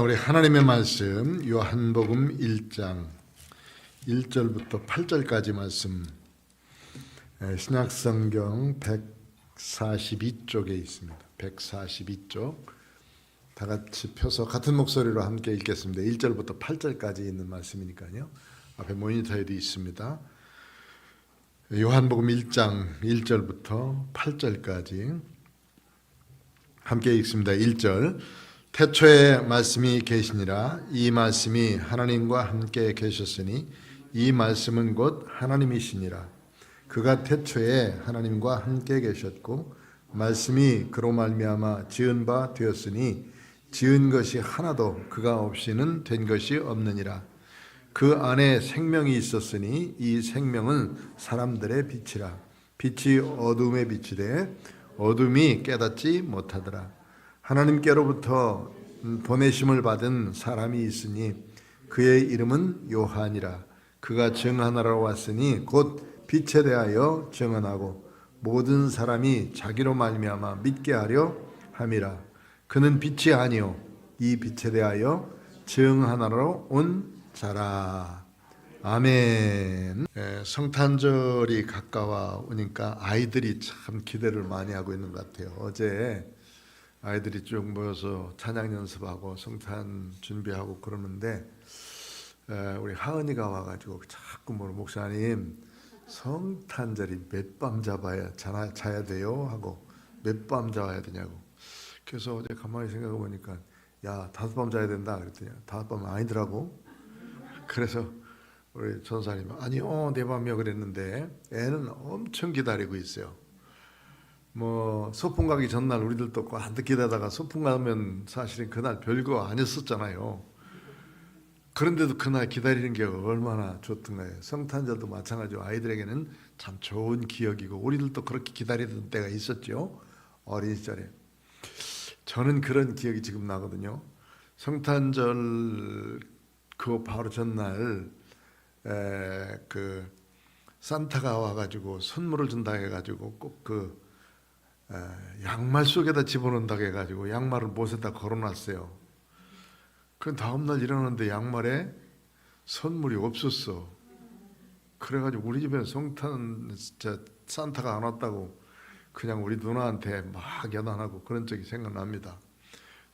우리 하나님의 말씀 요한복음 1장 1절부터 8절까지 말씀 신약성경 142쪽에 있습니다. 142쪽 다 같이 펴서 같은 목소리로 함께 읽겠습니다. 1절부터 8절까지 있는 말씀이니까요. 앞에 모니터에도 있습니다. 요한복음 1장 1절부터 8절까지 함께 읽습니다. 1절 태초에 말씀이 계시니라. 이 말씀이 하나님과 함께 계셨으니 이 말씀은 곧 하나님이시니라. 그가 태초에 하나님과 함께 계셨고 말씀이 그로 말미암아 지은 바 되었으니 지은 것이 하나도 그가 없이는 된 것이 없느니라. 그 안에 생명이 있었으니 이 생명은 사람들의 빛이라. 빛이 어둠에 비치되 어둠이 깨닫지 못하더라. 하나님께로부터 보내심을 받은 사람이 있으니 그의 이름은 요한이라. 그가 증언하러 왔으니 곧 빛에 대하여 증언하고 모든 사람이 자기로 말미암아 믿게 하려 함이라. 그는 빛이 아니요 이 빛에 대하여 증언하러 온 자라. 아멘. 성탄절이 가까워 오니까 아이들이 참 기대를 많이 하고 있는 것 같아요. 어제 아이들이 쭉 모여서 찬양 연습하고 성탄 준비하고 그러는데 우리 하은이가 와가지고 자꾸 목사님 성탄절이 몇 밤 자야 돼요? 하고 몇 밤 자야 되냐고. 그래서 어제 가만히 생각해 보니까 야 5밤 자야 된다 그랬더니 5밤 아니더라고. 그래서 우리 전사님 아니요 4밤이요 그랬는데 애는 엄청 기다리고 있어요. 소풍 가기 전날 우리들도 한뜩 기다다가 소풍 가면 사실은 그날 별거 아니었었잖아요. 그런데도 그날 기다리는 게 얼마나 좋던가요. 성탄절도 마찬가지로 아이들에게는 참 좋은 기억이고 우리들도 그렇게 기다리던 때가 있었죠. 어린 시절에. 저는 그런 기억이 지금 나거든요. 성탄절 그 바로 전날 그 산타가 와가지고 선물을 준다 해가지고 꼭 그 양말 속에다 집어넣는다고 해가지고 양말을 못에다 걸어놨어요. 그 다음날 일어났는데 양말에 선물이 없었어. 그래가지고 우리 집에 산타가 안 왔다고 그냥 우리 누나한테 막 야단하고 그런 적이 생각납니다.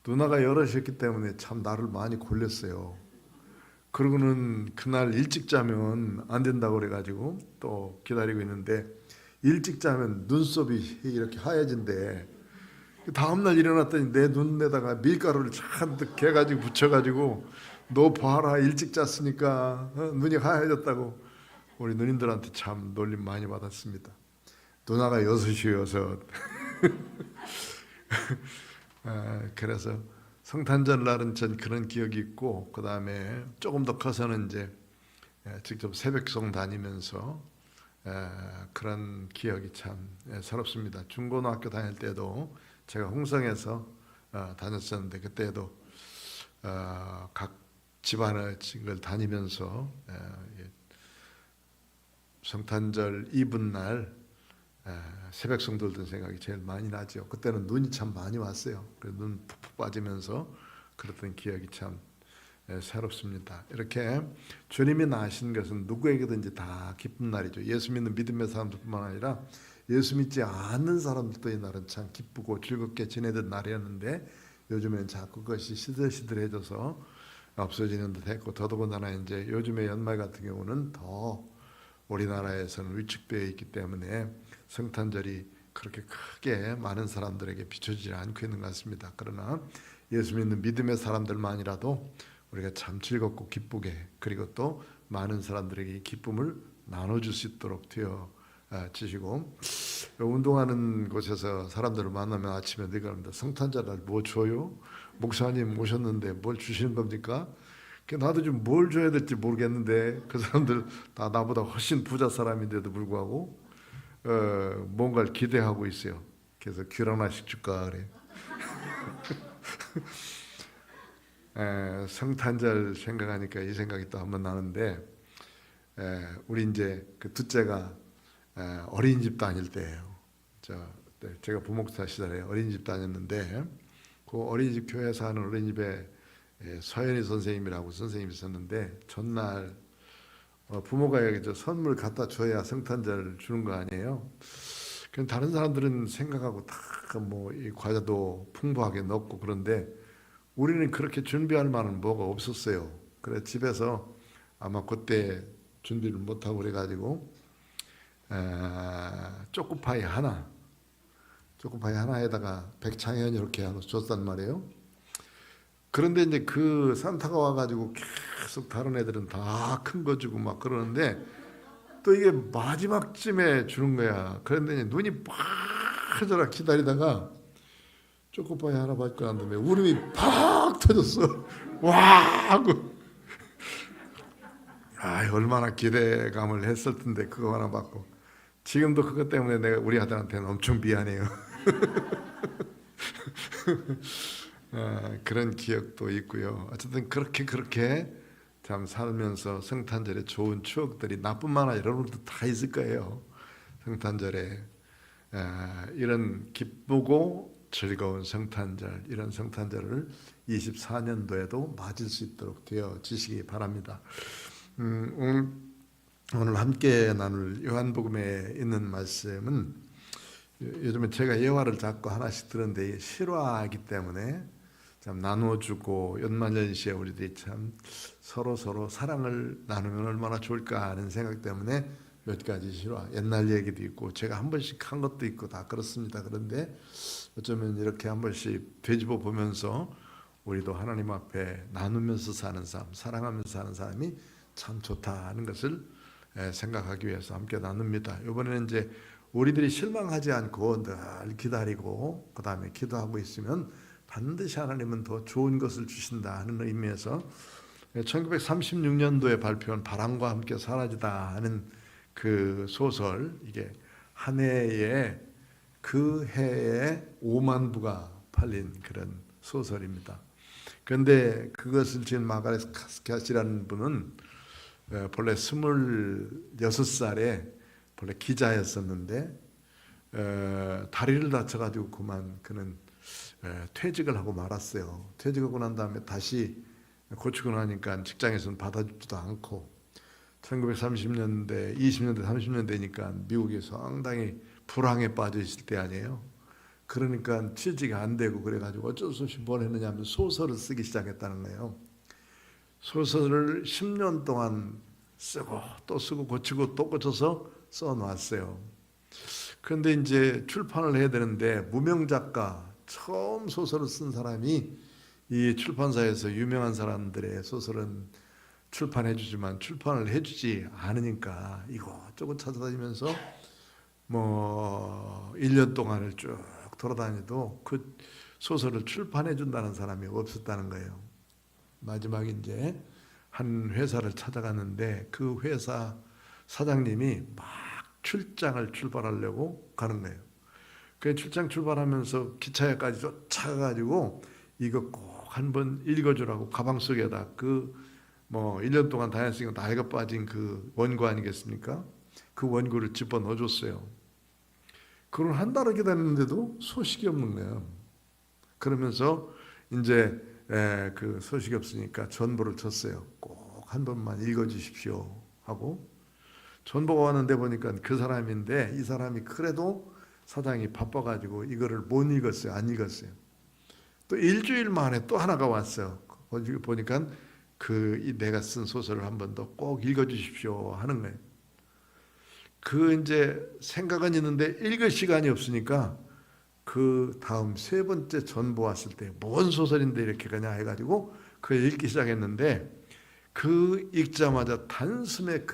누나가 여럿이었기 때문에 참 나를 많이 골렸어요. 그러고는 그날 일찍 자면 안 된다고 그래가지고 또 기다리고 있는데 일찍 자면 눈썹이 이렇게 하얘진대. 다음날 일어났더니 내 눈에다가 밀가루를 잔뜩 해가지고 붙여가지고 너 봐라 일찍 잤으니까 눈이 하얘졌다고 우리 누님들한테 참 놀림 많이 받았습니다. 누나가 6이어서 그래서 성탄절 날은 전 그런 기억이 있고 그 다음에 조금 더 커서는 이제 직접 새벽송 다니면서 그런 기억이 참 새롭습니다. 중고등학교 다닐 때도 제가 홍성에서 다녔었는데 그때도 각 집안을 다니면서 성탄절 이브 날 새벽송 돌던 생각이 제일 많이 나죠. 그때는 눈이 참 많이 왔어요. 그래서 눈 푹푹 빠지면서 그랬던 기억이 참 새롭습니다. 이렇게 주님이 나신 것은 누구에게든지 다 기쁜 날이죠. 예수 믿는 믿음의 사람들뿐만 아니라 예수 믿지 않는 사람들도 이 날은 참 기쁘고 즐겁게 지내던 날이었는데 요즘엔 자꾸 그것이 시들시들해져서 없어지는 듯 했고 더더군다나 이제 요즘의 연말 같은 경우는 더 우리나라에서는 위축되어 있기 때문에 성탄절이 그렇게 크게 많은 사람들에게 비춰지지 않고 있는 것 같습니다. 그러나 예수 믿는 믿음의 사람들만이라도 우리가 참 즐겁고 기쁘게 그리고 또 많은 사람들에게 이 기쁨을 나눠줄 수 있도록 되어 주시고 운동하는 곳에서 사람들을 만나면 아침에 내가 합니다. 성탄절 날 뭐 줘요? 목사님 오셨는데 뭘 주시는 겁니까? 나도 좀 뭘 줘야 될지 모르겠는데 그 사람들 다 나보다 훨씬 부자 사람인데도 불구하고 뭔가를 기대하고 있어요. 그래서 귤 하나씩 줄까 그래. 성탄절 생각하니까 이 생각이 또 한번 나는데 우리 이제 그 둘째가 어린이집 다닐 때예요. 제가 부목사 시절에 어린이집 다녔는데 그 어린이집 교회에서 하는 어린이집에 서현희 선생님이라고 선생님이 있었는데 전날 부모가 여기 선물 갖다 줘야 성탄절 주는 거 아니에요? 그럼 다른 사람들은 생각하고 다 뭐 이 과자도 풍부하게 넣고 그런데 우리는 그렇게 준비할 만한 뭐가 없었어요. 그래 집에서 아마 그때 준비를 못하고 그래가지고 초코파이 하나에다가 백창현 이렇게 하고 줬단 말이에요. 그런데 이제 그 산타가 와가지고 계속 다른 애들은 다 큰 거 주고 막 그러는데 또 이게 마지막쯤에 주는 거야. 그런데 이제 눈이 빠져라 기다리다가 초코파이 하나 받고 난 다음에 울음이 팍 터졌어. 와 하고 얼마나 기대감을 했을 텐데 그거 하나 받고 지금도 그것 때문에 내가 우리 아들한테는 엄청 미안해요. 그런 기억도 있고요. 어쨌든 그렇게 참 살면서 성탄절에 좋은 추억들이 나뿐만 아니라 여러분도 다 있을 거예요. 성탄절에 이런 기쁘고 즐거운 성탄절, 이런 성탄절을 24년도에도 맞을 수 있도록 되어지시기 바랍니다. 오늘 함께 나눌 요한복음에 있는 말씀은 요즘에 제가 예화를 자꾸 하나씩 들었는데 실화이기 때문에 참 나눠주고 연말연시에 우리들이 참 서로 사랑을 나누면 얼마나 좋을까 하는 생각 때문에 몇 가지 실화, 옛날 얘기도 있고 제가 한 번씩 한 것도 있고 다 그렇습니다. 그런데 어쩌면 이렇게 한 번씩 되짚어 보면서 우리도 하나님 앞에 나누면서 사는 삶, 사랑하면서 사는 삶이 참 좋다 하는 것을 생각하기 위해서 함께 나눕니다. 이번에는 이제 우리들이 실망하지 않고 늘 기다리고 그 다음에 기도하고 있으면 반드시 하나님은 더 좋은 것을 주신다 하는 의미에서 1936년도에 발표한 바람과 함께 사라지다 하는 그 소설, 이게 한 해에 그 해에 5만 부가 팔린 그런 소설입니다. 그런데 그것을 지은 마가렛 카스켓이라는 분은 본래 26살에 본래 기자였었는데 다리를 다쳐가지고 그만 그는 퇴직을 하고 말았어요. 퇴직하고 난 다음에 다시 고치고 나니까 직장에서는 받아주지도 않고 1930년대, 20년대, 30년대니까 미국이 상당히 불황에 빠져 있을 때 아니에요. 그러니까 취직이 안 되고 그래가지고 어쩔 수 없이 뭘 했느냐 하면 소설을 쓰기 시작했다는 거예요. 소설을 10년 동안 쓰고 또 쓰고 고치고 또 고쳐서 써놨어요. 그런데 이제 출판을 해야 되는데 무명 작가, 처음 소설을 쓴 사람이 이 출판사에서 유명한 사람들의 소설은 출판해 주지만 출판을 해주지 않으니까 이것저것 찾아다니면서 뭐 1년 동안을 쭉 돌아다니도 그 소설을 출판해 준다는 사람이 없었다는 거예요. 마지막에 이제 한 회사를 찾아갔는데 그 회사 사장님이 막 출장을 출발하려고 가는 거예요. 그 출장 출발하면서 기차역까지 쫓아가가지고 이거 꼭 한번 읽어주라고 가방 속에다 뭐 1년 동안 다녔으니까 나이가 빠진 그 원고 아니겠습니까? 그 원고를 집어 넣어줬어요. 그걸 한 달을 기다렸는데도 소식이 없는 거예요. 그러면서 이제 그 소식이 없으니까 전보를 쳤어요. 꼭 한 번만 읽어주십시오 하고 전보가 왔는데 보니까 그 사람인데 이 사람이 그래도 사장이 바빠가지고 이거를 못 읽었어요. 안 읽었어요. 또 일주일 만에 또 하나가 왔어요. 보니까 내가 쓴 소설을 한 번 더 꼭 읽어주십시오 하는 거예요. 이제 생각은 있는데 읽을 시간이 없으니까 그 다음 세 번째 전보 왔을 때 뭔 소설인데 이렇게 가냐 해가지고 그걸 읽기 시작했는데 읽자마자 단숨에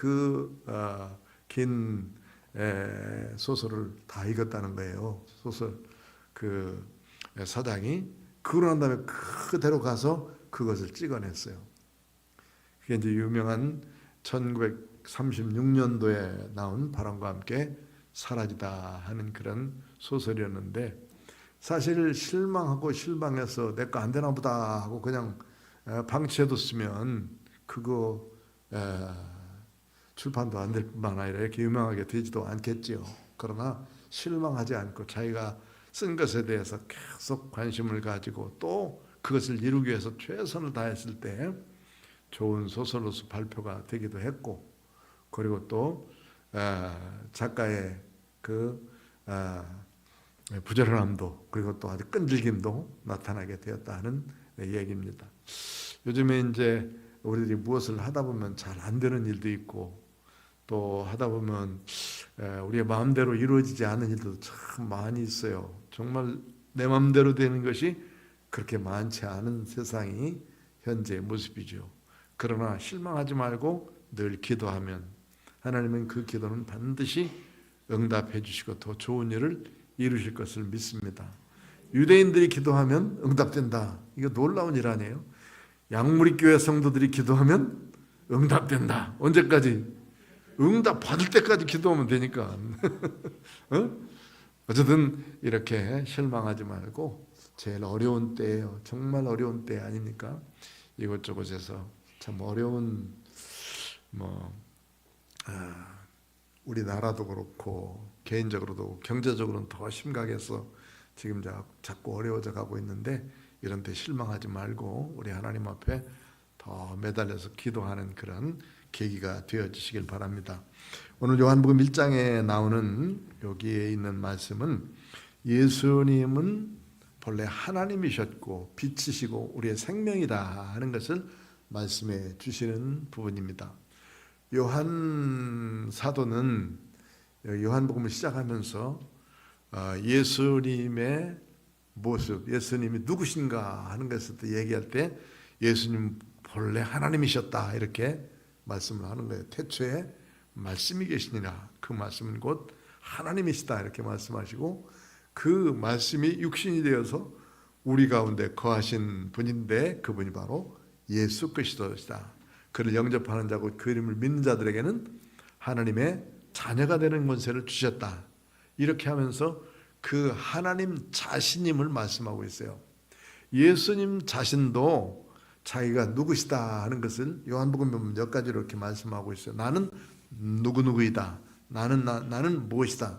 긴 소설을 다 읽었다는 거예요. 소설 사장이 그러고 난 다음에 그대로 가서 그것을 찍어냈어요. 그게 이제 유명한 1936년도에 나온 바람과 함께 사라지다 하는 그런 소설이었는데 사실 실망해서 내 거 안 되나 보다 하고 그냥 방치해뒀으면 그거 출판도 안 될 뿐만 아니라 이렇게 유명하게 되지도 않겠지요. 그러나 실망하지 않고 자기가 쓴 것에 대해서 계속 관심을 가지고 또 그것을 이루기 위해서 최선을 다했을 때 좋은 소설로서 발표가 되기도 했고, 그리고 또 작가의 그 부지런함도, 그리고 또 아주 끈질김도 나타나게 되었다 하는 얘기입니다. 요즘에 이제 우리들이 무엇을 하다 보면 잘 안 되는 일도 있고, 또 하다 보면 우리의 마음대로 이루어지지 않은 일도 참 많이 있어요. 정말 내 마음대로 되는 것이 그렇게 많지 않은 세상이 현재의 모습이죠. 그러나 실망하지 말고 늘 기도하면 하나님은 그 기도는 반드시 응답해 주시고 더 좋은 일을 이루실 것을 믿습니다. 유대인들이 기도하면 응답된다. 이거 놀라운 일 아니에요? 양무리교회 성도들이 기도하면 응답된다. 언제까지? 응답 받을 때까지 기도하면 되니까. 어쨌든 이렇게 실망하지 말고, 제일 어려운 때예요. 정말 어려운 때 아닙니까? 이곳저곳에서 참 어려운 우리나라도 그렇고 개인적으로도 경제적으로는 더 심각해서 지금 자꾸 어려워져 가고 있는데, 이런 데 실망하지 말고 우리 하나님 앞에 더 매달려서 기도하는 그런 계기가 되어지시길 바랍니다. 오늘 요한복음 1장에 나오는 여기에 있는 말씀은 예수님은 본래 하나님이셨고 빛이시고 우리의 생명이다 하는 것을 말씀해 주시는 부분입니다. 요한 사도는 요한복음을 시작하면서 예수님의 모습, 예수님이 누구신가 하는 것을 얘기할 때 예수님 본래 하나님이셨다 이렇게 말씀을 하는 거예요. 태초에 말씀이 계시니라, 그 말씀은 곧 하나님이시다 이렇게 말씀하시고, 그 말씀이 육신이 되어서 우리 가운데 거하신 분인데 그분이 바로 예수 그리스도시다. 그를 영접하는 자고 그 이름을 믿는 자들에게는 하나님의 자녀가 되는 권세를 주셨다. 이렇게 하면서 그 하나님 자신임을 말씀하고 있어요. 예수님 자신도 자기가 누구시다 하는 것을 요한복음 보면 몇 가지로 이렇게 말씀하고 있어요. 나는 누구누구이다. 나는 무엇이다.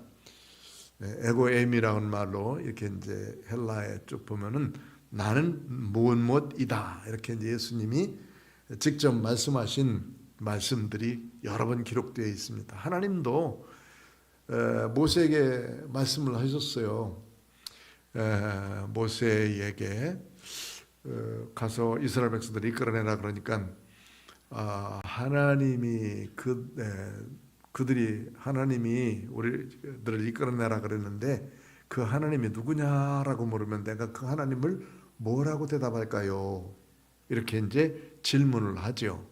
에고엠이라는 말로 이렇게 이제 헬라에 쭉 보면은 나는 무엇이다. 이렇게 이제 예수님이 직접 말씀하신 말씀들이 여러 번 기록되어 있습니다. 하나님도 모세에게 말씀을 하셨어요. 모세에게 가서 이스라엘 백성들을 이끌어내라 그러니까 하나님이 그들이 하나님이 우리들을 이끌어내라 그랬는데 그 하나님이 누구냐라고 물으면 내가 그 하나님을 뭐라고 대답할까요? 이렇게 이제 질문을 하죠.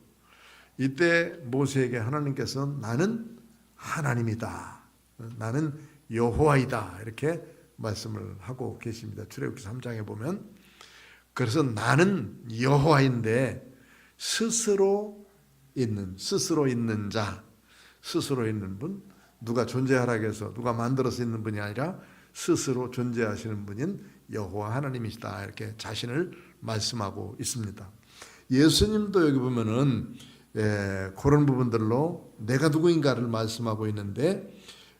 이때 모세에게 하나님께서 나는 하나님이다, 나는 여호와이다 이렇게 말씀을 하고 계십니다. 출애굽기 3장에 보면. 그래서 나는 여호와인데 스스로 있는 자, 스스로 있는 분, 누가 존재하라고 해서 누가 만들어서 있는 분이 아니라 스스로 존재하시는 분인 여호와 하나님이시다 이렇게 자신을 말씀하고 있습니다. 예수님도 여기 보면은 그런 부분들로 내가 누구인가를 말씀하고 있는데,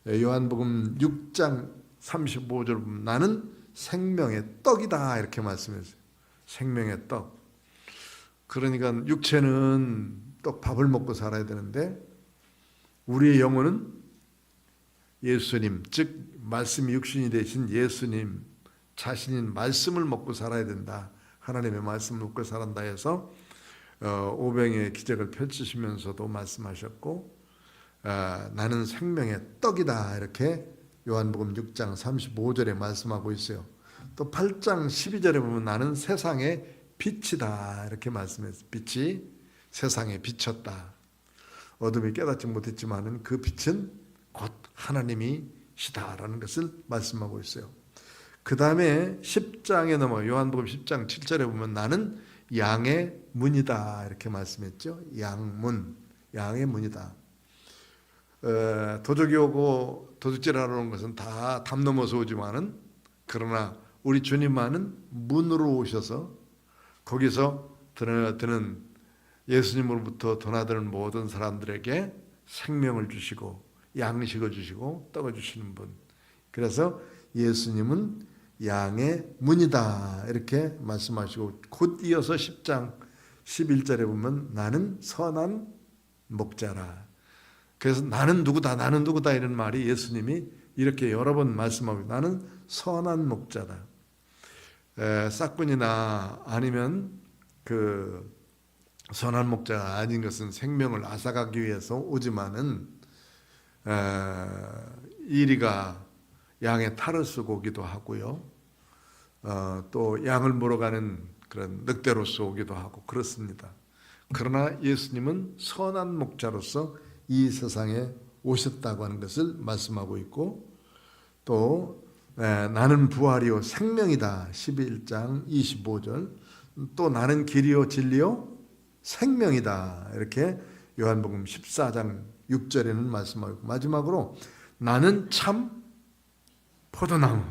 요한복음 6장 35절 보면 나는 생명의 떡이다 이렇게 말씀했어요. 생명의 떡. 그러니까 육체는 떡 밥을 먹고 살아야 되는데 우리의 영혼은 예수님, 즉 말씀이 육신이 되신 예수님 자신인 말씀을 먹고 살아야 된다. 하나님의 말씀을 먹고 살았다 해서 오병의 기적을 펼치시면서도 말씀하셨고, 나는 생명의 떡이다 이렇게 요한복음 6장 35절에 말씀하고 있어요. 또 8장 12절에 보면 나는 세상의 빛이다 이렇게 말씀했어요. 빛이 세상에 비쳤다. 어둠이 깨닫지 못했지만은 그 빛은 곧 하나님이시다라는 것을 말씀하고 있어요. 그 다음에 10장에 넘어 요한복음 10장 7절에 보면 나는 양의 문이다 이렇게 말씀했죠. 양문, 양의 문이다. 도둑이 오고 도둑질하러 온 것은 다 담 넘어서 오지만은, 그러나 우리 주님만은 문으로 오셔서 거기서 드는 예수님으로부터 드나드는 모든 사람들에게 생명을 주시고 양식을 주시고 떡을 주시는 분. 그래서 예수님은 양의 문이다 이렇게 말씀하시고, 곧 이어서 10장 11절에 보면 나는 선한 목자라. 그래서 나는 누구다 나는 누구다 이런 말이 예수님이 이렇게 여러 번 말씀하고, 나는 선한 목자다. 싹군이나 아니면 그 선한 목자가 아닌 것은 생명을 앗아가기 위해서 오지만은 이리가 양의 탈을 쓰고 오기도 하고요. 또 양을 몰아가는 그런 늑대로서 오기도 하고 그렇습니다. 그러나 예수님은 선한 목자로서 이 세상에 오셨다고 하는 것을 말씀하고 있고, 또 나는 부활이요 생명이다 11장 25절, 또 나는 길이요 진리요 생명이다 이렇게 요한복음 14장 6절에는 말씀하고, 마지막으로 나는 참 포도나무,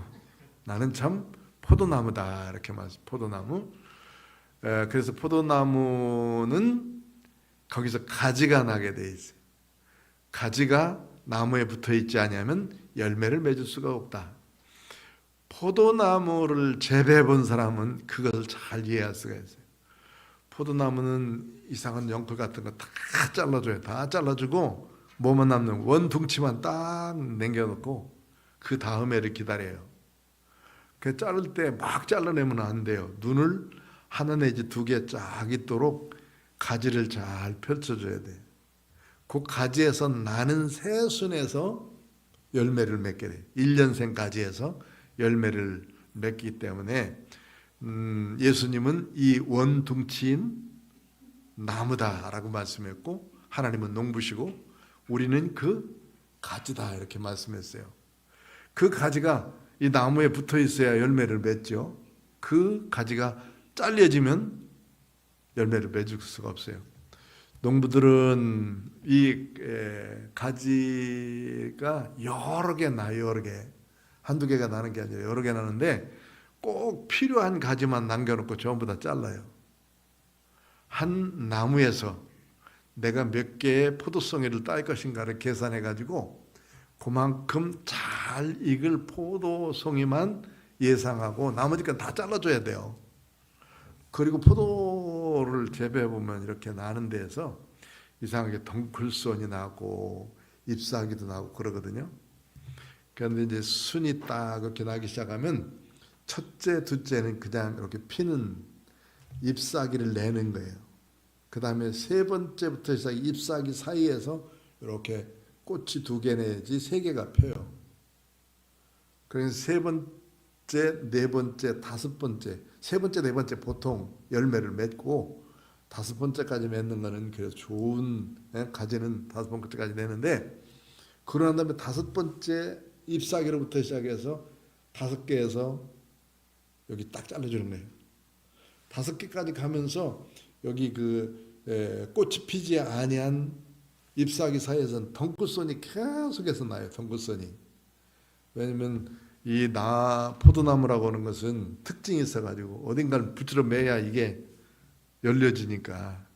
나는 참 포도나무다 이렇게 말씀. 포도나무. 그래서 포도나무는 거기서 가지가 나게 돼 있어요. 가지가 나무에 붙어 있지 않으면 열매를 맺을 수가 없다. 포도나무를 재배해 본 사람은 그것을 잘 이해할 수가 있어요. 포도나무는 이상한 연클 같은 거 다 잘라줘요. 다 잘라주고 뭐만 남는 원둥치만 딱 남겨놓고 그 다음에를 기다려요. 그 자를 때 막 잘라내면 안 돼요. 눈을 하나 내지 두 개 쫙 있도록 가지를 잘 펼쳐줘야 돼요. 그 가지에서 나는 새순에서 열매를 맺게 돼요. 1년생 가지에서 열매를 맺기 때문에 예수님은 이 원둥치인 나무다라고 말씀했고, 하나님은 농부시고 우리는 그 가지다 이렇게 말씀했어요. 그 가지가 이 나무에 붙어 있어야 열매를 맺죠. 그 가지가 잘려지면 열매를 맺을 수가 없어요. 농부들은 이 가지가 여러 개 나요. 여러 개. 한두 개가 나는 게 아니라 여러 개 나는데 꼭 필요한 가지만 남겨놓고 전부 다 잘라요. 한 나무에서 내가 몇 개의 포도송이를 딸 것인가를 계산해 가지고 그만큼 잘 익을 포도송이만 예상하고 나머지 건 다 잘라줘야 돼요. 그리고 포도를 재배해 보면 이렇게 나는 데에서 이상하게 덩쿨손이 나고 잎사귀도 나고 그러거든요. 그런데 이제 순이 딱 이렇게 나기 시작하면 첫째, 둘째는 그냥 이렇게 피는 잎사귀를 내는 거예요. 그 다음에 세 번째부터 시작 잎사귀 사이에서 이렇게 꽃이 두 개 내지 세 개가 펴요. 그래서 세 번째, 네 번째, 다섯 번째, 세 번째, 네 번째 보통 열매를 맺고 다섯 번째까지 맺는 거는 그래서 좋은 가지는 다섯 번째까지 내는데, 그러고 난 다음에 다섯 번째 잎사귀로부터 시작해서 다섯 개에서 여기 딱 잘라주는 거예요. 다섯 개까지 가면서 여기 꽃이 피지 아니한 잎사귀 사이에서는 덩쿨손이 계속해서 나요. 덩쿨손이. 왜냐면 이 포도나무라고 하는 것은 특징이 있어가지고 어딘가를 붙들어 매야 이게 열려지니까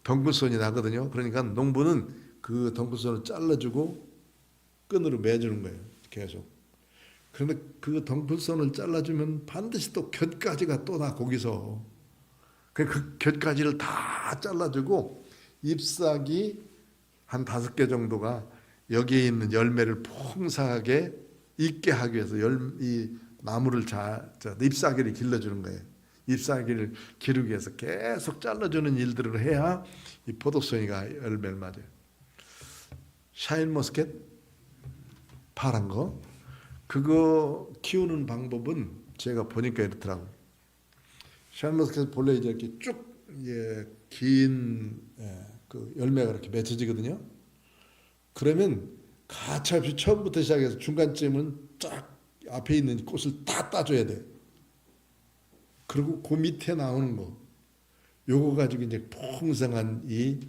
덩쿨손이 나거든요. 그러니까 농부는 그 덩쿨손을 잘라주고 끈으로 매주는 거예요. 계속. 그런데 그 덩쿨손을 잘라주면 반드시 또 곁가지가 또 나 거기서. 그 곁가지를 다 잘라주고 잎사귀 한 5개 정도가 여기에 있는 열매를 풍성하게 있게 하기 위해서 이 나무를 잎사귀를 길러주는 거예요. 잎사귀를 기르기 위해서 계속 잘라주는 일들을 해야 이 포도송이가 열매를 맞아요. 샤인머스켓 파란 거 그거 키우는 방법은 제가 보니까 이렇더라고요. 샤인머스켓 본래 이제 이렇게 쭉 긴 그 열매가 이렇게 맺혀지거든요. 그러면 가차없이 처음부터 시작해서 중간쯤은 쫙 앞에 있는 꽃을 다 따줘야 돼. 그리고 그 밑에 나오는 거, 요거 가지고 이제 풍성한 이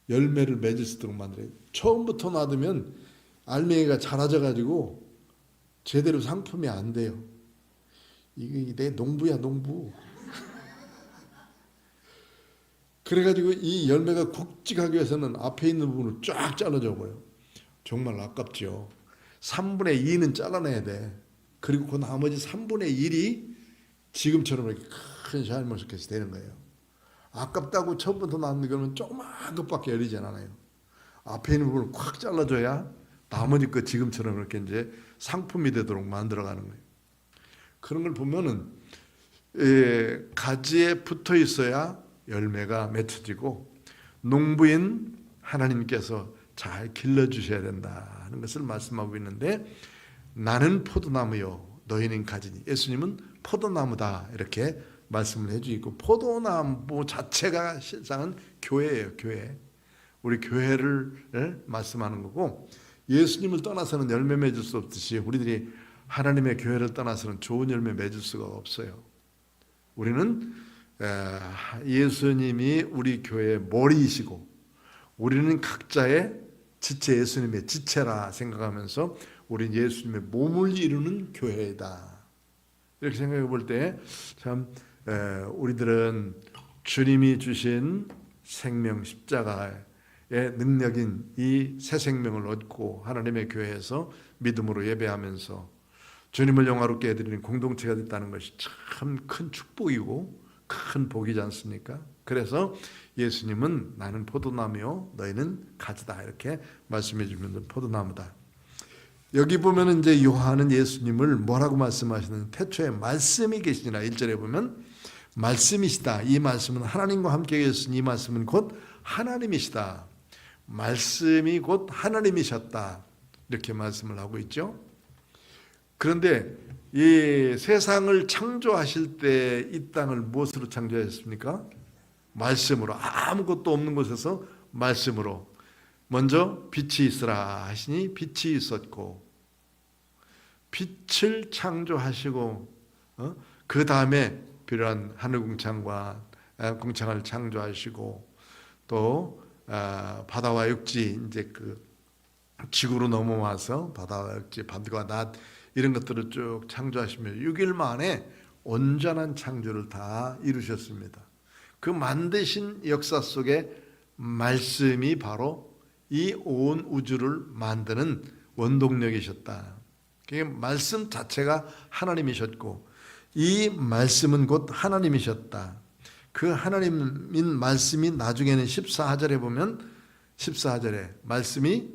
열매를 맺을 수 있도록 만들어요. 처음부터 놔두면 알맹이가 자라져 가지고 제대로 상품이 안 돼요. 이게 내 농부야, 농부. 그래가지고 이 열매가 굵직하기 위해서는 앞에 있는 부분을 쫙 잘라줘 버려요. 정말 아깝죠. 3분의 2는 잘라내야 돼. 그리고 그 나머지 3분의 1이 지금처럼 이렇게 큰 샤인머스 소켓이 되는 거예요. 아깝다고 처음부터 나눈 거는 조그만 것밖에 열리지 않아요. 앞에 있는 부분을 콱 잘라줘야 나머지 거 지금처럼 그렇게 이제 상품이 되도록 만들어가는 거예요. 그런 걸 보면은 가지에 붙어 있어야 열매가 맺혀지고 농부인 하나님께서 잘 길러주셔야 된다는 것을 말씀하고 있는데, 나는 포도나무요 너희는 가지니, 예수님은 포도나무다 이렇게 말씀을 해주고, 포도나무 자체가 실상은 교회예요. 교회. 우리 교회를 말씀하는 거고, 예수님을 떠나서는 열매 맺을 수 없듯이 우리들이 하나님의 교회를 떠나서는 좋은 열매 맺을 수가 없어요. 우리는 예수님이 우리 교회의 머리이시고 우리는 각자의 지체, 예수님의 지체라 생각하면서 우리는 예수님의 몸을 이루는 교회이다. 이렇게 생각해 볼 때 참 우리들은 주님이 주신 생명 십자가의 능력인 이 새 생명을 얻고 하나님의 교회에서 믿음으로 예배하면서 주님을 영화롭게 해드리는 공동체가 됐다는 것이 참 큰 축복이고 큰 복이지 않습니까? 그래서 예수님은 나는 포도나무요 너희는 가지다 이렇게 말씀해 주면 포도나무다. 여기 보면 이제 요한은 예수님을 뭐라고 말씀하시는, 태초에 말씀이 계시니라 1절에 보면 말씀이시다. 이 말씀은 하나님과 함께 계시니 이 말씀은 곧 하나님이시다. 말씀이 곧 하나님이셨다. 이렇게 말씀을 하고 있죠. 그런데 이 세상을 창조하실 때 이 땅을 무엇으로 창조하셨습니까? 말씀으로. 아무것도 없는 곳에서 말씀으로. 먼저 빛이 있으라 하시니 빛이 있었고, 빛을 창조하시고 그 다음에 필요한 하늘 공창과 공창을 창조하시고, 또 바다와 육지, 이제 그 지구로 넘어와서 바다와 육지, 밤과 낮 이런 것들을 쭉 창조하시며 6일 만에 온전한 창조를 다 이루셨습니다. 그 만드신 역사 속에 말씀이 바로 이 온 우주를 만드는 원동력이셨다. 말씀 자체가 하나님이셨고 이 말씀은 곧 하나님이셨다. 그 하나님인 말씀이 나중에는 14절에 보면 14절에 말씀이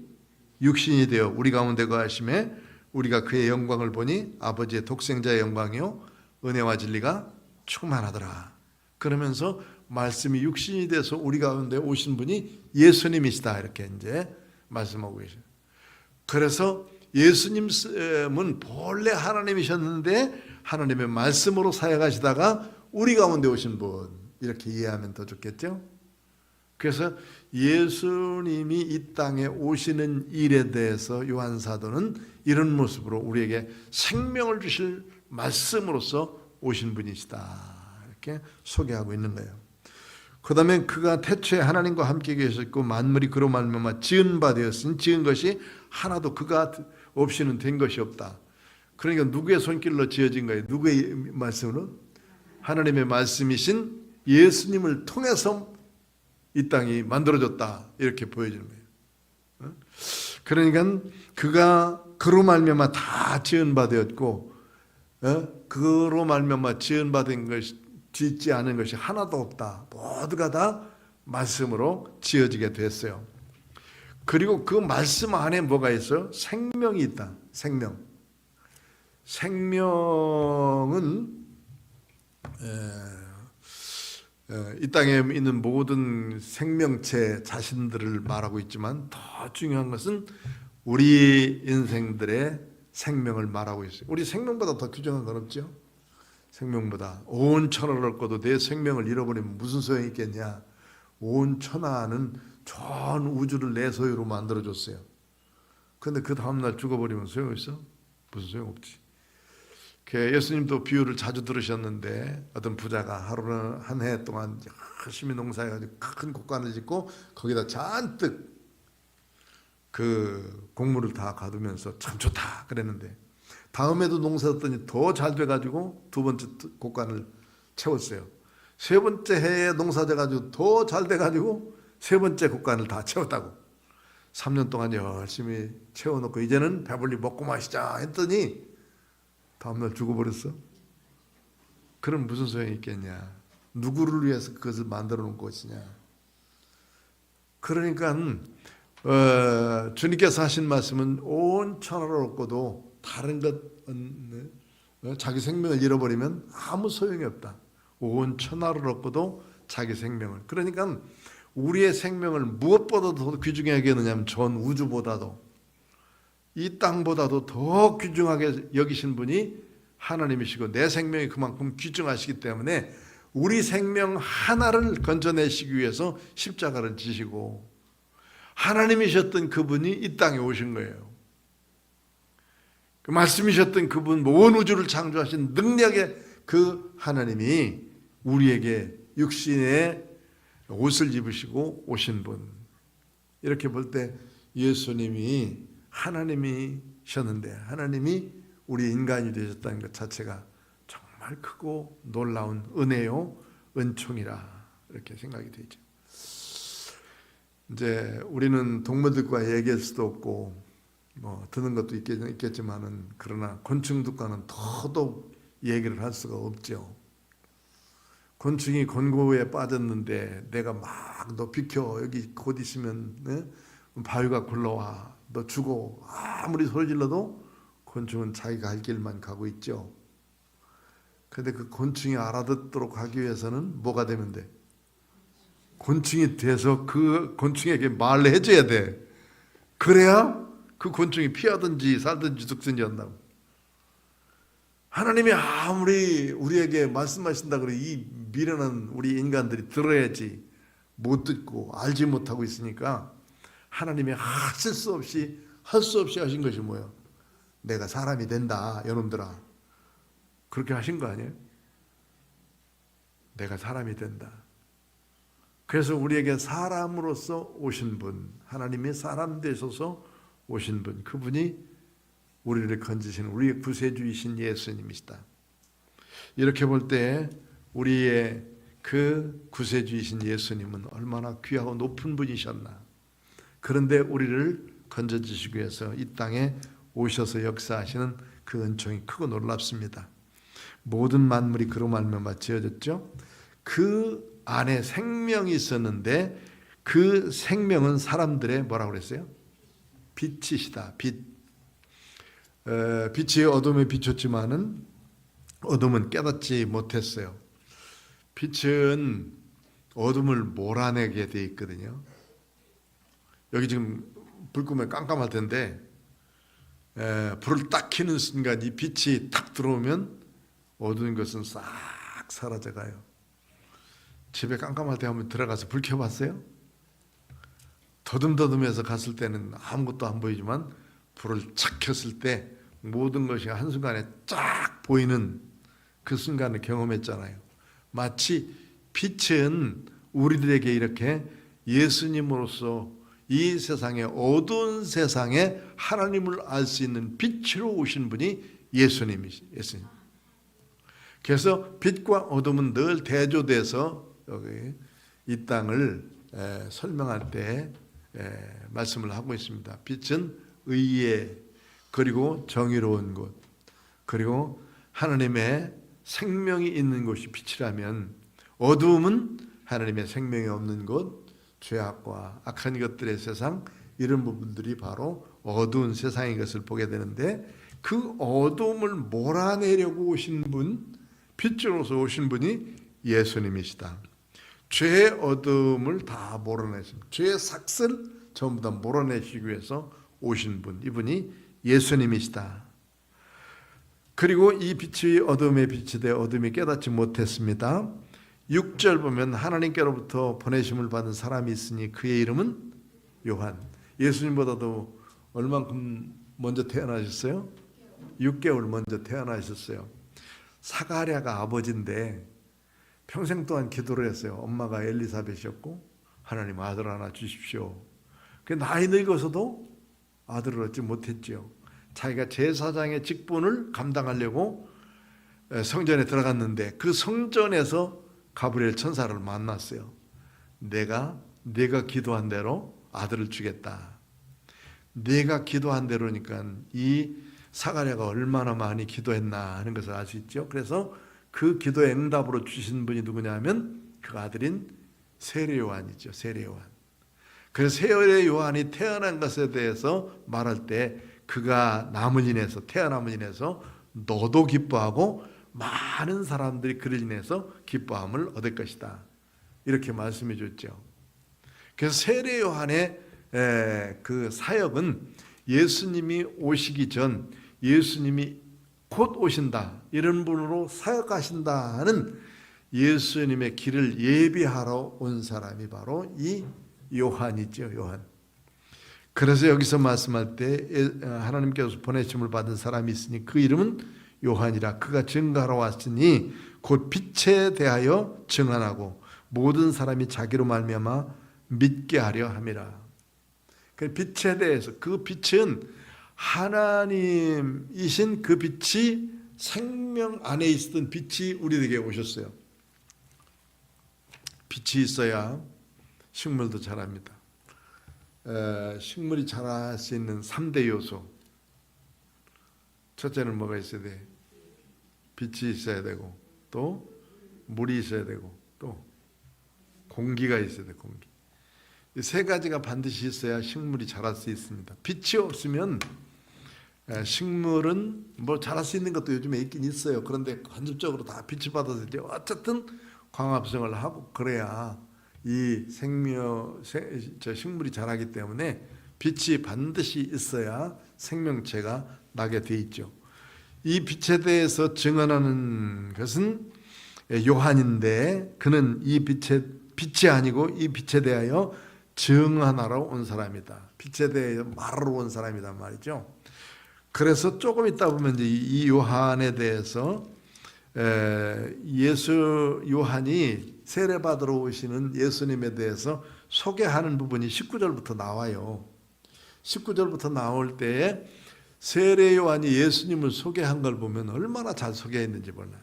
육신이 되어 우리 가운데 거하심에 우리가 그의 영광을 보니 아버지의 독생자의 영광이요 은혜와 진리가 충만하더라. 그러면서 말씀이 육신이 돼서 우리 가운데 오신 분이 예수님이시다 이렇게 이제 말씀하고 계셔요. 그래서 예수님은 본래 하나님이셨는데 하나님의 말씀으로 사역하시다가 우리 가운데 오신 분 이렇게 이해하면 더 좋겠죠. 그래서 예수님이 이 땅에 오시는 일에 대해서 요한 사도는 이런 모습으로 우리에게 생명을 주실 말씀으로서 오신 분이시다 이렇게 소개하고 있는 거예요. 그 다음에 그가 태초에 하나님과 함께 계셨고 만물이 그로 말미암아 지은 바 되었으니 지은 것이 하나도 그가 없이는 된 것이 없다. 그러니까 누구의 손길로 지어진 거예요? 누구의 말씀으로? 하나님의 말씀이신 예수님을 통해서 이 땅이 만들어졌다 이렇게 보여지는 거예요. 그러니까 그가 그로 말미암아 다 지은 바 되었고 그로 말미암아 지은 바 된 것이 짓지 않은 것이 하나도 없다. 모두가 다 말씀으로 지어지게 됐어요. 그리고 그 말씀 안에 뭐가 있어요? 생명이 있다. 생명은 이 땅에 있는 모든 생명체 자신들을 말하고 있지만 더 중요한 것은 우리 인생들의 생명을 말하고 있어요. 우리 생명보다 더 귀중한 건 없죠. 생명보다 온 천하를 얻고도 내 생명을 잃어버리면 무슨 소용이 있겠냐. 온 천하는 전 우주를 내 소유로 만들어줬어요. 그런데 그 다음날 죽어버리면 소용이 있어? 무슨 소용없지. 예수님도 비유를 자주 들으셨는데 어떤 부자가 하루는 한 해 동안 열심히 농사해가지고 큰 곡간을 짓고 거기다 잔뜩 그 곡물을 다 가두면서 참 좋다 그랬는데 다음에도 농사했더니 더 잘 돼가지고 두 번째 곡간을 채웠어요. 세 번째 해에 농사져가지고 더 잘 돼가지고 세 번째 곡간을 다 채웠다고. 3년 동안 열심히 채워놓고 이제는 배불리 먹고 마시자 했더니 다음날 죽어버렸어? 그럼 무슨 소용이 있겠냐? 누구를 위해서 그것을 만들어 놓은 것이냐? 그러니까 주님께서 하신 말씀은 온 천하를 얻고도 다른 것 자기 생명을 잃어버리면 아무 소용이 없다. 온 천하를 얻고도 자기 생명을. 그러니까 우리의 생명을 무엇보다도 더 귀중하게 여기느냐면 전 우주보다도 이 땅보다도 더 귀중하게 여기신 분이 하나님이시고 내 생명이 그만큼 귀중하시기 때문에 우리 생명 하나를 건져내시기 위해서 십자가를 지시고 하나님이셨던 그분이 이 땅에 오신 거예요. 그 말씀이셨던 그분, 온 우주를 창조하신 능력의 그 하나님이 우리에게 육신의 옷을 입으시고 오신 분. 이렇게 볼 때 예수님이 하나님이셨는데 하나님이 우리 인간이 되셨다는 것 자체가 정말 크고 놀라운 은혜요 은총이라 이렇게 생각이 되죠. 이제 우리는 동물들과 얘기할 수도 없고 뭐 듣는 것도 있겠지만은 그러나 곤충들과는 더더욱 얘기를 할 수가 없죠. 곤충이 곤고에 빠졌는데 내가 막 너 비켜 여기 곧 있으면 바위가 굴러와 너 죽어 아무리 소리 질러도 곤충은 자기가 할 길만 가고 있죠. 그런데 그 곤충이 알아듣도록 하기 위해서는 뭐가 되면 돼? 곤충이 돼서 그 곤충에게 말을 해줘야 돼. 그래야 그 곤충이 피하든지 살든지 죽든지 한다고. 하나님이 아무리 우리에게 말씀하신다 그래 이 미련한 우리 인간들이 들어야지 못 듣고 알지 못하고 있으니까 하나님이 하실 수 없이 할 수 없이 하신 것이 뭐예요? 내가 사람이 된다 여놈들아. 그렇게 하신 거 아니에요? 내가 사람이 된다. 그래서 우리에게 사람으로서 오신 분, 하나님이 사람 되셔서 오신 분, 그분이 우리를 건지시는 우리의 구세주이신 예수님이시다. 이렇게 볼 때 우리의 그 구세주이신 예수님은 얼마나 귀하고 높은 분이셨나. 그런데 우리를 건져주시기 위해서 이 땅에 오셔서 역사하시는 그 은총이 크고 놀랍습니다. 모든 만물이 그로 말미암아 지어졌죠. 그 안에 생명이 있었는데 그 생명은 사람들의 뭐라고 그랬어요? 빛이시다. 빛. 빛이 어둠에 비췄지만은 어둠은 깨닫지 못했어요. 빛은 어둠을 몰아내게 돼 있거든요. 여기 지금 불 끄면 깜깜할 텐데 불을 딱 켜는 순간 이 빛이 딱 들어오면 어두운 것은 싹 사라져가요. 집에 깜깜할 때 한번 들어가서 불 켜봤어요? 더듬더듬해서 갔을 때는 아무것도 안 보이지만 불을 착 켰을 때 모든 것이 한순간에 쫙 보이는 그 순간을 경험했잖아요. 마치 빛은 우리들에게 이렇게 예수님으로서 이 세상의 어두운 세상에 하나님을 알 수 있는 빛으로 오신 분이 예수님이시죠. 예수님. 그래서 빛과 어둠은 늘 대조돼서 여기 이 땅을 설명할 때 말씀을 하고 있습니다. 빛은 의의 그리고 정의로운 곳 그리고 하나님의 생명이 있는 곳이 빛이라면 어두움은 하나님의 생명이 없는 곳 죄악과 악한 것들의 세상 이런 부분들이 바로 어두운 세상인 것을 보게 되는데 그 어두움을 몰아내려고 오신 분 빛으로서 오신 분이 예수님이시다. 죄의 어둠을 다 몰아내신 죄의 삭을 전부 다 몰아내시기 위해서 오신 분 이분이 예수님이시다. 그리고 이 빛이 어둠의 빛이 되어 어둠이 깨닫지 못했습니다. 6절 보면 하나님께로부터 보내심을 받은 사람이 있으니 그의 이름은 요한. 예수님보다도 얼만큼 먼저 태어나셨어요? 6개월 먼저 태어나셨어요. 사가랴가 아버지인데 평생 동안 기도를 했어요. 엄마가 엘리사벳이었고 하나님 아들 하나 주십시오. 그 나이 늙어서도 아들을 얻지 못했죠. 자기가 제사장의 직분을 감당하려고 성전에 들어갔는데 그 성전에서 가브리엘 천사를 만났어요. 네가 기도한 대로 아들을 주겠다. 네가 기도한 대로니까 이 사가랴가 얼마나 많이 기도했나 하는 것을 알 수 있죠. 그래서 그 기도의 응답으로 주신 분이 누구냐 하면 그 아들인 세례 요한이죠. 세례 요한. 그래서 세례 요한이 태어난 것에 대해서 말할 때 그가 남을 인해서 태어남을 인해서 너도 기뻐하고 많은 사람들이 그를 인해서 기뻐함을 얻을 것이다. 이렇게 말씀해 줬죠. 그래서 세례 요한의 그 사역은 예수님이 오시기 전 예수님이 곧 오신다 이런 분으로 사역하신다는 예수님의 길을 예비하러 온 사람이 바로 이 요한이죠. 요한. 그래서 여기서 말씀할 때 하나님께서 보내심을 받은 사람이 있으니 그 이름은 요한이라. 그가 증거하러 왔으니 곧 빛에 대하여 증언하고 모든 사람이 자기로 말미암아 믿게 하려 함이라. 그 빛에 대해서, 그 빛은 하나님이신 그 빛이 생명 안에 있었던 빛이 우리에게 오셨어요. 빛이 있어야 식물도 자랍니다. 식물이 자랄 수 있는 3대 요소. 첫째는 뭐가 있어야 돼? 빛이 있어야 되고, 또 물이 있어야 되고, 또 공기가 있어야 돼. 공기. 이 세 가지가 반드시 있어야 식물이 자랄 수 있습니다. 빛이 없으면 식물은 뭐 자랄 수 있는 것도 요즘에 있긴 있어요. 그런데 간접적으로 다 빛을 받아서 이제 어쨌든 광합성을 하고 그래야 이 식물이 자라기 때문에 빛이 반드시 있어야 생명체가 나게 돼 있죠. 이 빛에 대해서 증언하는 것은 요한인데 그는 이 빛이 아니고 이 빛에 대하여 증언하러 온 사람이다. 빛에 대해 말하러 온 사람이란 말이죠. 그래서 조금 있다 보면 이제 이 요한에 대해서 요한이 세례받으러 오시는 예수님에 대해서 소개하는 부분이 19절부터 나와요. 19절부터 나올 때에 세례 요한이 예수님을 소개한 걸 보면 얼마나 잘 소개했는지 몰라요.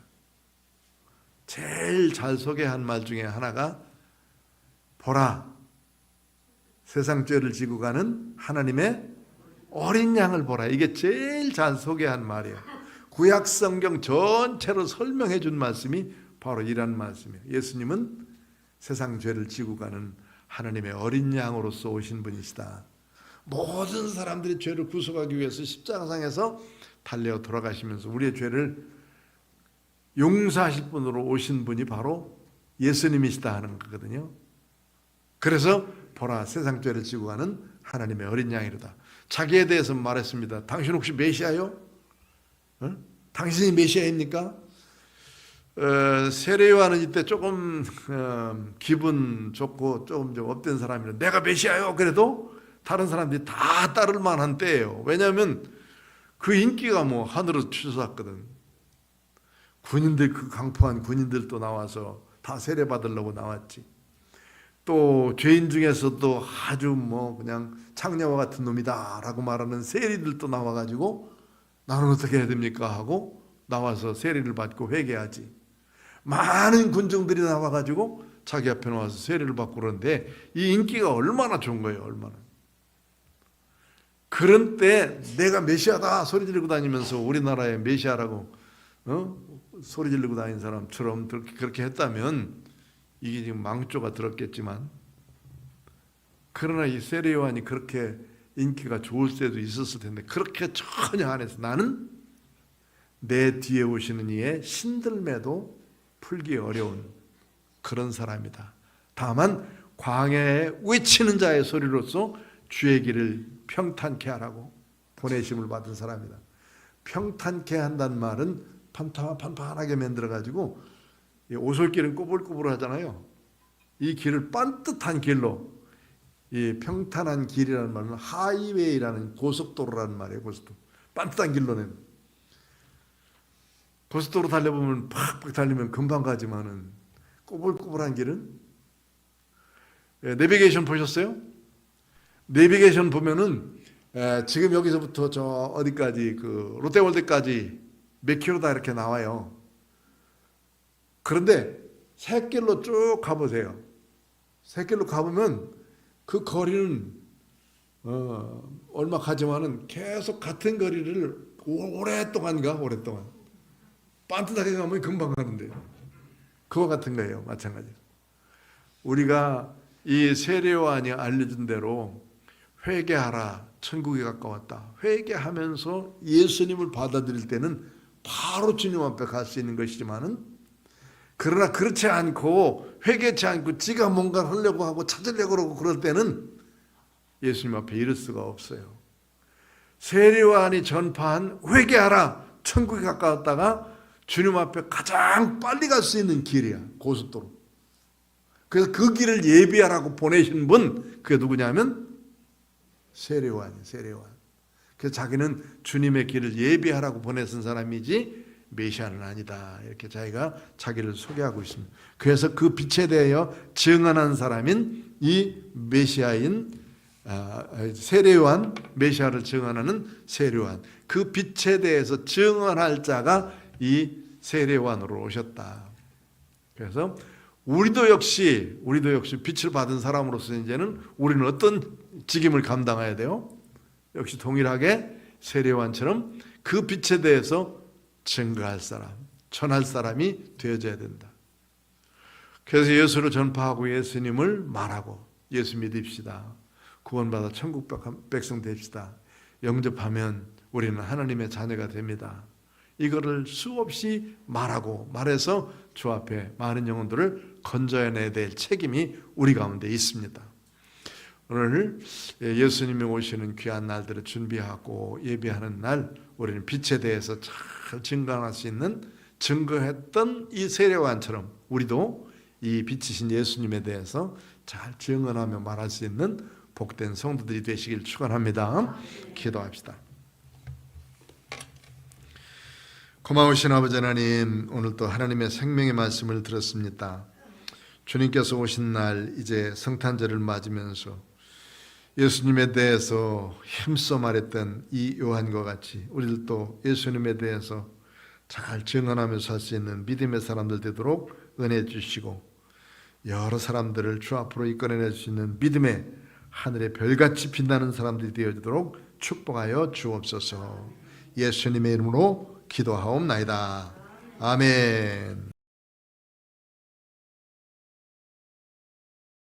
제일 잘 소개한 말 중에 하나가 보라, 세상 죄를 지고 가는 하나님의 어린 양을 보라. 이게 제일 잘 소개한 말이에요. 구약 성경 전체로 설명해 준 말씀이 바로 이런 말씀이에요. 예수님은 세상 죄를 지고 가는 하나님의 어린 양으로서 오신 분이시다. 모든 사람들의 죄를 구속하기 위해서 십자가상에서 달려 돌아가시면서 우리의 죄를 용서하실 분으로 오신 분이 바로 예수님이시다 하는 거거든요. 그래서 보라, 세상 죄를 지고 가는 하나님의 어린 양이로다. 자기에 대해서 말했습니다. 당신 혹시 메시아요? 당신이 메시아입니까? 세례 요한은 이때 조금 기분 좋고 조금 좀 업된 사람이라 내가 메시아요. 그래도 다른 사람들이 다 따를 만한 때예요. 왜냐하면 그 인기가 뭐 하늘로 치솟았거든. 군인들, 그 강포한 군인들도 나와서 다 세례 받으려고 나왔지. 또 죄인 중에서도 아주 뭐 그냥 창녀와 같은 놈이다라고 말하는 세리들도 나와가지고 나는 어떻게 해야 됩니까 하고 나와서 세례를 받고 회개하지. 많은 군중들이 나와가지고 자기 앞에 나와서 세례를 받고 그러는데 이 인기가 얼마나 좋은 거예요. 얼마나. 그런 때 내가 메시아다 소리 지르고 다니면서 우리나라의 메시아라고 소리 지르고 다니는 사람처럼 그렇게 했다면 이게 지금 망조가 들었겠지만, 그러나 이 세례 요한이 그렇게 인기가 좋을 때도 있었을 텐데 그렇게 전혀 안 해서 나는 내 뒤에 오시는 이의 신들매도 풀기 어려운 그런 사람이다. 다만 광야에 외치는 자의 소리로서 주의 길을 평탄케 하라고 보내심을 받은 사람이다. 평탄케 한다는 말은 판판하게 만들어가지고, 오솔길은 꼬불꼬불 하잖아요. 이 길을 반듯한 길로, 이 평탄한 길이라는 말은 하이웨이라는 고속도로라는 말이에요. 고속도로. 반듯한 길로는. 고속도로 달려보면 팍팍 달리면 금방 가지만은 꼬불꼬불한 길은, 내비게이션 보셨어요? 내비게이션 보면은 지금 여기서부터 저 어디까지 그 롯데월드까지 몇 킬로다 이렇게 나와요. 그런데 샛길로 쭉 가보세요. 샛길로 가보면 그 거리는 얼마 가지만은 계속 같은 거리를 오랫동안 빤듯하게 가면 금방 가는데요. 그와 같은 거예요. 마찬가지로 우리가 이 세례요한이 알려준 대로 회개하라, 천국이 가까웠다, 회개하면서 예수님을 받아들일 때는 바로 주님 앞에 갈 수 있는 것이지만은, 그러나 그렇지 않고 회개치 않고 지가 뭔가 하려고 하고 찾으려고 그러고 그럴 때는 예수님 앞에 이를 수가 없어요. 세례요한이 전파한 회개하라, 천국이 가까웠다가 주님 앞에 가장 빨리 갈 수 있는 길이야. 고속도로. 그래서 그 길을 예비하라고 보내신 분, 그게 누구냐면 세례요한이에요. 세례요한. 그래서 자기는 주님의 길을 예비하라고 보내신 사람이지 메시아는 아니다, 이렇게 자기가 자기를 소개하고 있습니다. 그래서 그 빛에 대하여 증언한 사람인 이 메시아인 세례요한, 메시아를 증언하는 세례요한, 그 빛에 대해서 증언할 자가 이 세례요한으로 오셨다. 그래서 우리도 역시 빛을 받은 사람으로서 이제는 우리는 어떤 직임을 감당해야 돼요? 역시 동일하게 세례요한처럼 그 빛에 대해서 증거할 사람, 전할 사람이 되어져야 된다. 그래서 예수를 전파하고 예수님을 말하고, 예수 믿읍시다, 구원받아 천국 백성 됩시다, 영접하면 우리는 하나님의 자녀가 됩니다, 이거를 수없이 말해서 주 앞에 많은 영혼들을 건져내야 될 책임이 우리 가운데 있습니다. 오늘 예수님이 오시는 귀한 날들을 준비하고 예비하는 날, 우리는 빛에 대해서 잘 증거할 수 있는, 증거했던 이 세례요한처럼 우리도 이 빛이신 예수님에 대해서 잘 증언하며 말할 수 있는 복된 성도들이 되시길 축원합니다. 기도합시다. 고마우신 아버지 하나님, 오늘 또 하나님의 생명의 말씀을 들었습니다. 주님께서 오신 날 이제 성탄절을 맞으면서 예수님에 대해서 힘써 말했던 이 요한과 같이 우리들도 예수님에 대해서 잘 증언하며 살 수 있는 믿음의 사람들 되도록 은혜 주시고, 여러 사람들을 주 앞으로 이끌어낼 수 있는 믿음의 하늘의 별같이 빛나는 사람들이 되어지도록 축복하여 주옵소서. 예수님의 이름으로 기도하옵나이다. 아멘.